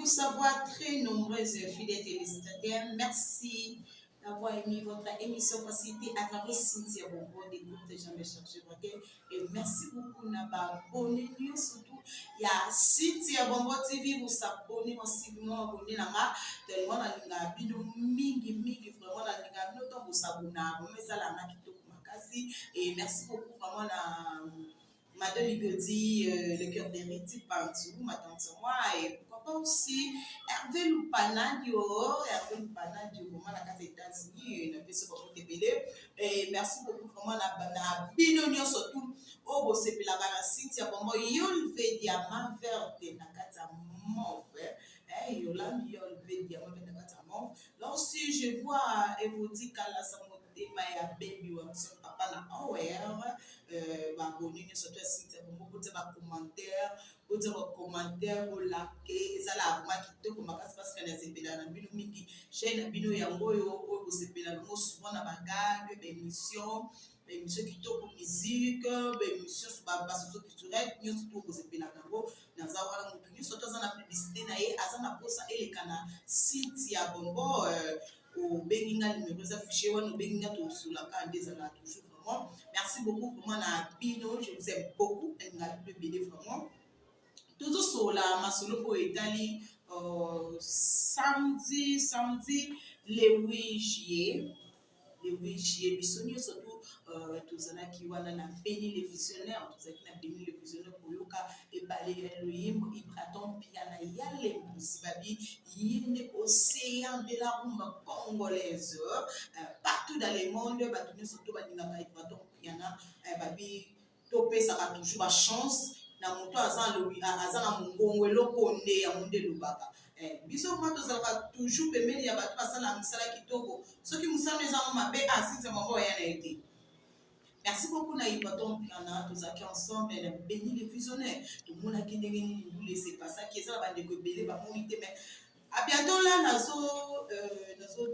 savoir, très nombreuses fidèles téléspectateurs, merci d'avoir émis votre émission facilitée à travers Cynthia Bongo, d'écoute jamais chercher votre et merci beaucoup Naba abonné surtout il y a Cynthia Bongo TV vous s'abonner massivement abonné nanga tellement na linga bino mingi vraiment na linga bino donc vous s'abonner mais ça la kitoko makasi et merci beaucoup vraiment la Madame Ligodi, le cœur d'héritier Pantou, ma tante moi, et pourquoi pas aussi Hervé Lupanadio, vraiment la carte États-Unis, une personne pour te belé. Et merci beaucoup vraiment la binonio surtout. Oh, bon, c'est la Cynthia Bombo, yol ve diamant verte, na carte mauve. Yolande yol ve diamant verte, na carte mauve. Lorsque je vois Evodi Kala Maya baby Watson papa na aware baboni ne surtout Cynthia Bongo côté ba commentaire au laqué ça la vraiment kitoko makasi parce que na sepela na bino mingi chaîne bino yango yo o sepela no souvent na bagage émission kitoko musique émission sur ba socio culturel nyo surtout ko sepela nango na za wana mutu nyo surtout za na publicité na ye aza na posa elekana Cynthia Bongo au Béninga numéro affiché ou au Béninga sur la carte des années toujours vraiment merci beaucoup vraiment na bino je vous aime beaucoup et na le BD vraiment toujours sur la masolo pour Italie samedi le 8 juillet bisonio surtout tous ana qui wana na Béni les visionnaires tous qui na Béni les visionnaires pour yoka et balé le yimbo ibraton piana yale musibabi yine océan de la rumba congolaise partout dans le monde batuni surtout badinga ibraton piana babi topé ça va toujours la chance na moto azana mongongo eloko nde ya monde lubaka biso kwa tozalaka toujours pembeni ya bato basala misala kitoko soki musala ezango mabe asise moko ya na été merci beaucoup na ipaton piana tozaki ensemble na Béni les visionnaires tout le monde a ndenge nini vous laissez pas ça qui est ça ba ndeko belé ba monité mais à bientôt là nazo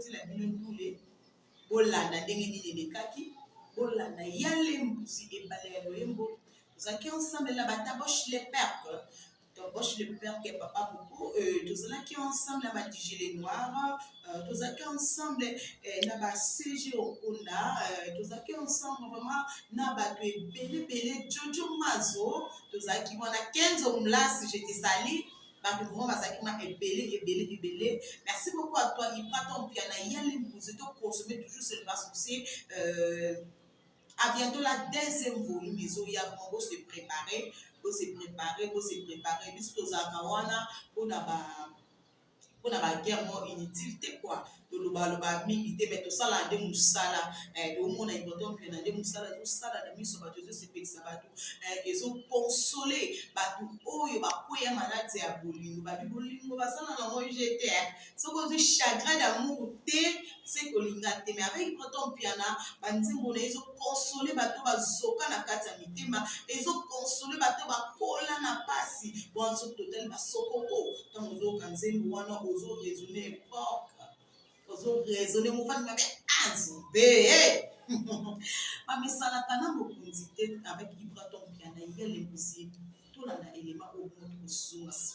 tila bino ndule bolanda ndenge nini lekaki bolanda yale mbusi ebale ya loyembo tozaki ensemble la bataboche les perques Bosch le père qui est papa beaucoup tous là qui ensemble la gilet noir tous là qui ensemble na ba CG Okunda tous là qui ensemble vraiment na ba belé Jojo Mazo tous là qui wana Kenzo Mlas je te salue ba vraiment basaki ma belé merci beaucoup à toi il prend ton piano yale vous êtes consommer toujours c'est le souci à bientôt la deuxième volume ils ont vraiment se préparer pour se préparer puisque aux akawana on a ba guerre inutilité quoi to loba milité mais tout ça là de musala au monde il doit donc de musala tout ça là de miso ba to se pesa ba to ils ont consolé ba to oyo ba koya malade ya bolingo ba bolingo ba sana na mo jeté so ko du chagrin d'amour c'est que l'ingate mais avec ton piano banzimbo na ils ont consolé ba to ba zoka na kati ya mitema ils ont consolé ba to ba kola na pasi bon so total ba sokoko tant ozo kanzembo wana ozo raisonner époque ozo raisonner mon fan mais azobé mais ça la kana mokunzi te avec Ibraton piano il est possible tout là na élément au monde sous merci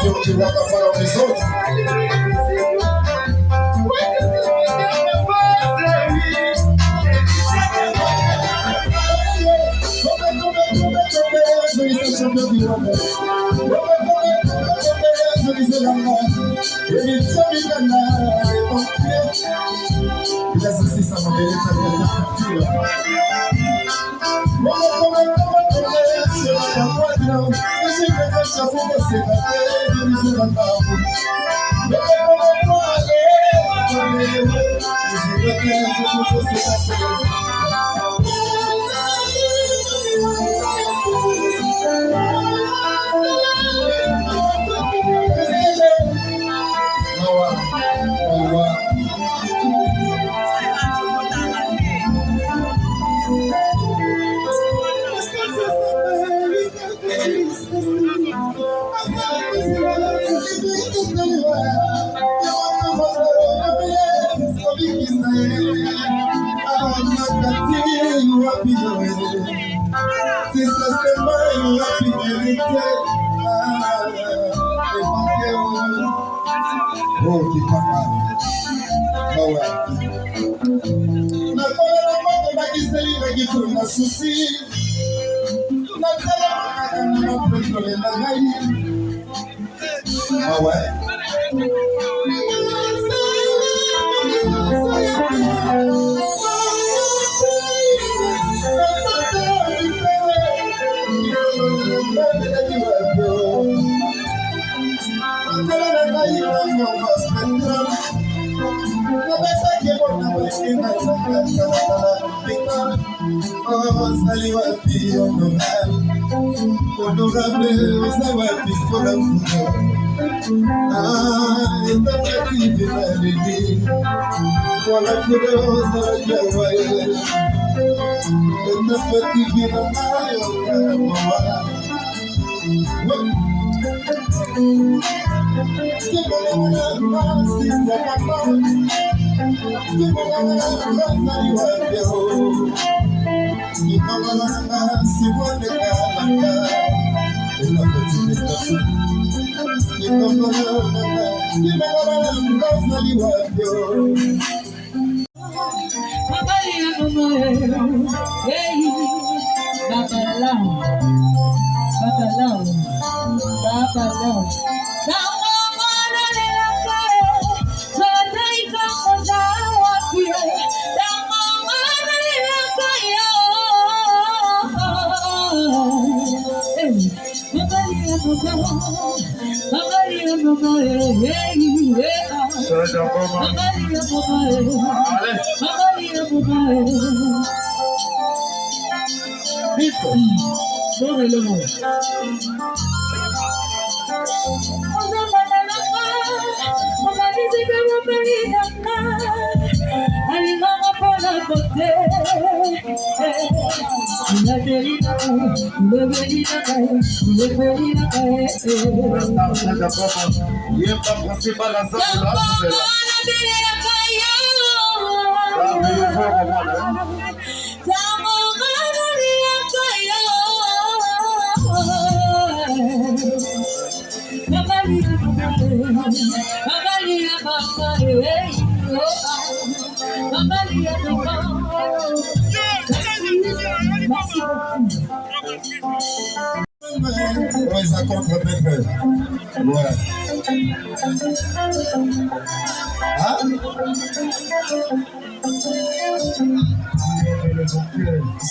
ceux qui voient ta part dans les autres.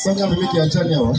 Sonia mimi achani hawa.